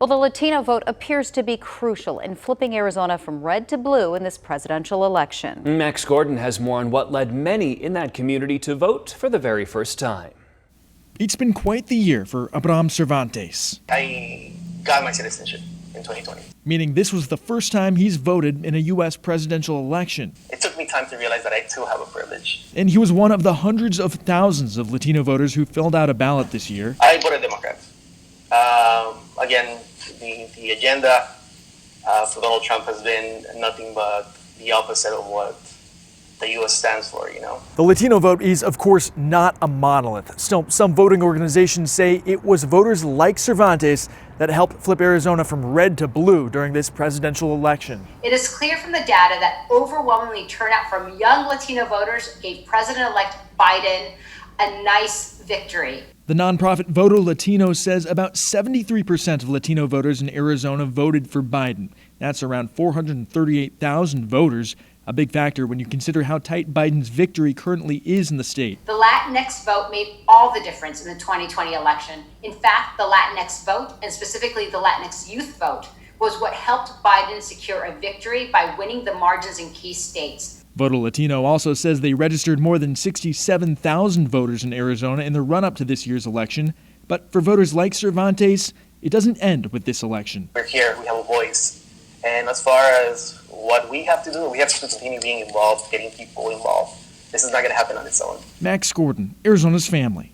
Well, the Latino vote appears to be crucial in flipping Arizona from red to blue in this presidential election. Max Gordon has more on what led many in that community to vote for the very first time. It's been quite the year for Abraham Cervantes. I got my citizenship in 2020. Meaning this was the first time he's voted in a U.S. presidential election. It took me time to realize that I too have a privilege. And he was one of the hundreds of thousands of Latino voters who filled out a ballot this year. I voted Democrat. Again, the agenda for Donald Trump has been nothing but the opposite of what the U.S. stands for, you know. The Latino vote is, of course, not a monolith. Still, some voting organizations say it was voters like Cervantes that helped flip Arizona from red to blue during this presidential election. It is clear from the data that overwhelmingly turnout from young Latino voters gave President-elect Biden a nice victory. The nonprofit Voto Latino says about 73% of Latino voters in Arizona voted for Biden. That's around 438,000 voters, a big factor when you consider how tight Biden's victory currently is in the state. The Latinx vote made all the difference in the 2020 election. In fact, the Latinx vote, and specifically the Latinx youth vote, was what helped Biden secure a victory by winning the margins in key states. Voto Latino also says they registered more than 67,000 voters in Arizona in the run-up to this year's election. But for voters like Cervantes, it doesn't end with this election. We're here, we have a voice. And as far as what we have to do, we have to continue being involved, getting people involved. This is not going to happen on its own. Max Gordon, Arizona's Family.